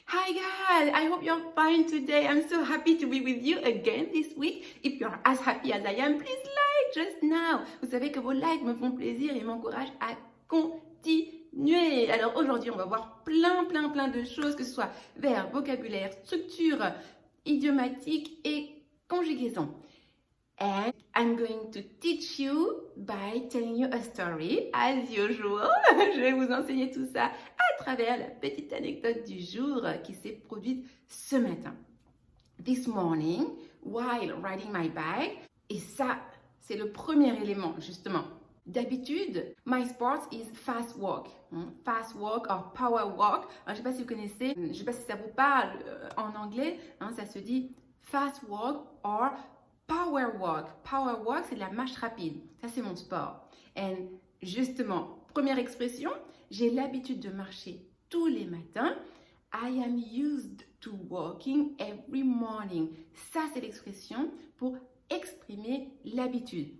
Hi guys, I hope you're fine today. I'm so happy to be with you again this week. If you're as happy as I am, please like just now. Vous savez que vos likes me font plaisir et m'encouragent à continuer. Alors aujourd'hui, on va voir plein de choses, que ce soit verbe, vocabulaire, structure, idiomatique et conjugaison. And I'm going to teach you by telling you a story, as usual. Je vais vous enseigner tout ça à travers la petite anecdote du jour qui s'est produite ce matin. This morning, while riding my bike, et ça, c'est le premier élément, justement. D'habitude, my sport is fast walk. Fast walk or power walk. Alors, je ne sais pas si vous connaissez, je ne sais pas si ça vous parle en anglais, ça se dit fast walk or power walk. Power walk, c'est de la marche rapide. Ça, c'est mon sport. Et justement, première expression, j'ai l'habitude de marcher tous les matins. I am used to walking every morning. Ça, c'est l'expression pour exprimer l'habitude.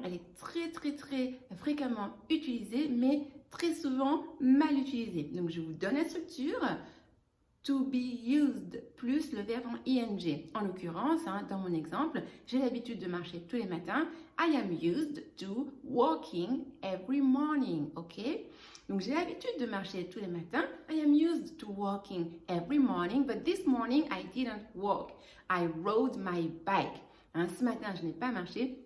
Elle est très fréquemment utilisée, mais très souvent mal utilisée. Donc, je vous donne la structure. To be used plus le verbe en ing. En l'occurrence, dans mon exemple, j'ai l'habitude de marcher tous les matins. I am used to walking every morning. Ok? Donc, j'ai l'habitude de marcher tous les matins. I am used to walking every morning, but this morning I didn't walk. I rode my bike. Ce matin, je n'ai pas marché.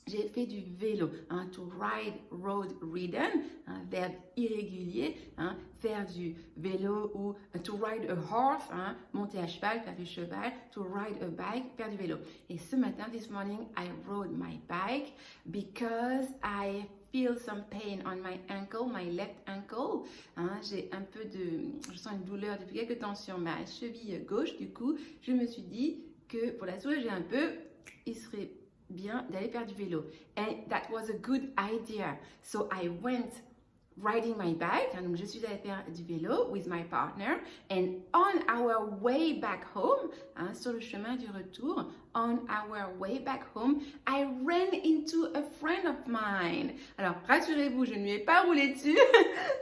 J'ai fait du vélo, to ride, rode, ridden, verbe irrégulier, faire du vélo ou to ride a horse, monter à cheval, faire du cheval, to ride a bike, faire du vélo. Et ce matin, this morning, I rode my bike because I feel some pain on my ankle, my left ankle. J'ai un peu je sens une douleur depuis quelques temps sur ma cheville gauche. Du coup, je me suis dit que pour la soulager un peu, il serait bien d'aller faire du vélo. And that was a good idea. So I went riding my bike. Donc je suis allée faire du vélo with my partner. And on our way back home, sur le chemin du retour, on our way back home, I ran into a friend of mine. Alors rassurez-vous, je ne lui ai pas roulé dessus.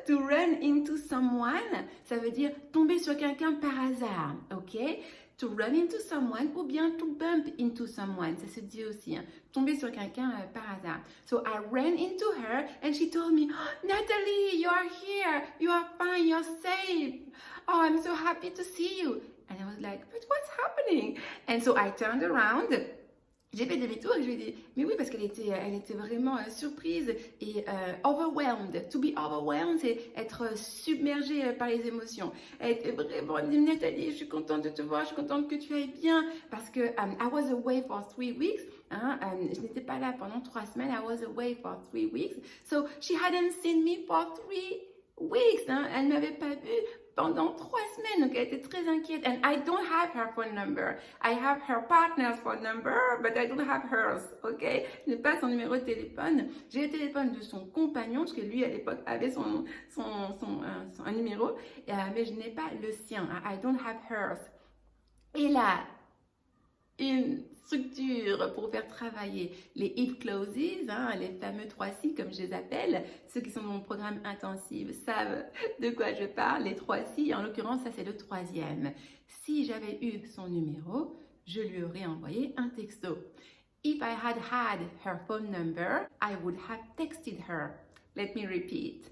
To run into someone, ça veut dire tomber sur quelqu'un par hasard. Ok? To run into someone ou bien to bump into someone, ça se dit aussi, tomber sur quelqu'un par hasard. So I ran into her and she told me, oh, Natalie, you are here, you are fine, you're safe. Oh, I'm so happy to see you. And I was like, but what's happening? And so I turned around. J'ai fait demi-tour et je lui ai dit, mais oui, parce qu'elle était vraiment surprise et overwhelmed. To be overwhelmed, c'est être submergée par les émotions. Elle était vraiment, elle dit, Nathalie, je suis contente de te voir, je suis contente que tu ailles bien, parce que I was away for 3 weeks. Je n'étais pas là pendant 3 semaines. I was away for 3 weeks. So she hadn't seen me for 3 weeks. Elle ne m'avait pas vue pendant 3 semaines, donc elle était très inquiète. And I don't have her phone number. I have her partner's phone number, but I don't have hers, ok? Je n'ai pas son numéro de téléphone. J'ai le téléphone de son compagnon, parce que lui, à l'époque, avait un numéro, mais je n'ai pas le sien. I don't have hers. Et là, une structure pour faire travailler les if clauses, les fameux 3 si comme je les appelle. Ceux qui sont dans mon programme intensif savent de quoi je parle, les 3 si. En l'occurrence, ça c'est le 3e. Si j'avais eu son numéro, je lui aurais envoyé un texto. If I had had her phone number, I would have texted her. Let me repeat.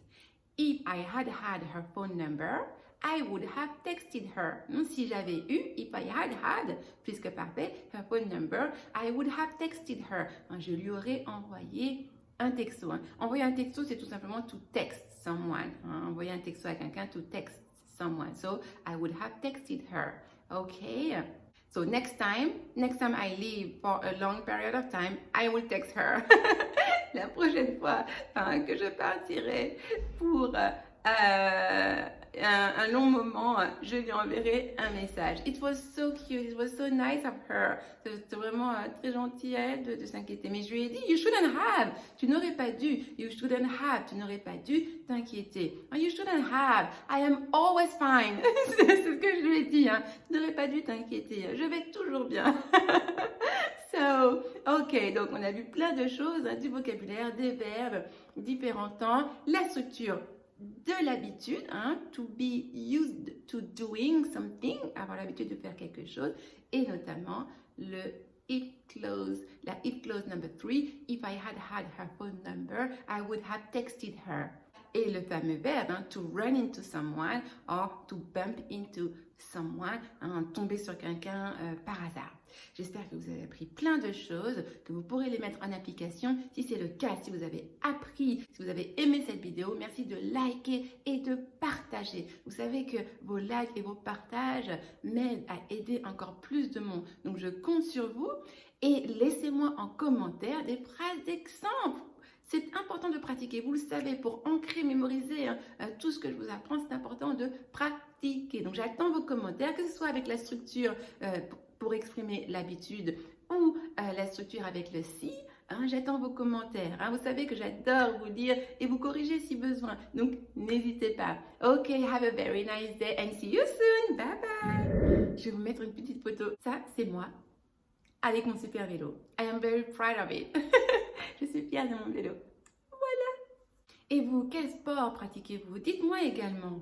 If I had had her phone number, I would have texted her. Si j'avais eu, if I had, puisque parfait, her phone number, I would have texted her. Je lui aurais envoyé un texto. Envoyer un texto, c'est tout simplement to text someone. Envoyer un texto à quelqu'un, to text someone. So, I would have texted her. Okay? So, next time I leave for a long period of time, I will text her. La prochaine fois que je partirai pour un long moment, je lui enverrai un message. It was so cute, it was so nice of her. C'était vraiment très gentil à elle de s'inquiéter. Mais je lui ai dit, you shouldn't have. Tu n'aurais pas dû. You shouldn't have. Tu n'aurais pas dû t'inquiéter. You shouldn't have. I am always fine. C'est ce que je lui ai dit. Tu n'aurais pas dû t'inquiéter. Je vais toujours bien. So, ok, donc on a vu plein de choses, du vocabulaire, des verbes, différents temps, la structure de l'habitude, hein, to be used to doing something, avoir l'habitude de faire quelque chose, et notamment le if clause, la if clause number 3, if I had had her phone number, I would have texted her. Et le fameux verbe, hein, to run into someone or to bump into someone, hein, tomber sur quelqu'un par hasard. J'espère que vous avez appris plein de choses, que vous pourrez les mettre en application. Si c'est le cas, si vous avez appris, si vous avez aimé cette vidéo, merci de liker et de partager. Vous savez que vos likes et vos partages m'aident à aider encore plus de monde. Donc je compte sur vous et laissez-moi en commentaire des phrases d'exemple. C'est important de pratiquer, vous le savez, pour ancrer, mémoriser tout ce que je vous apprends, c'est important de pratiquer. Donc j'attends vos commentaires, que ce soit avec la structure pour exprimer l'habitude ou la structure avec le si. Hein, j'attends vos commentaires. Hein, vous savez que j'adore vous lire et vous corriger si besoin. Donc n'hésitez pas. Ok, have a very nice day and see you soon. Bye bye. Je vais vous mettre une petite photo. Ça, c'est moi avec mon super vélo. I am very proud of it. Je suis fière de mon vélo. Voilà. Et vous, quel sport pratiquez-vous? Dites-moi également.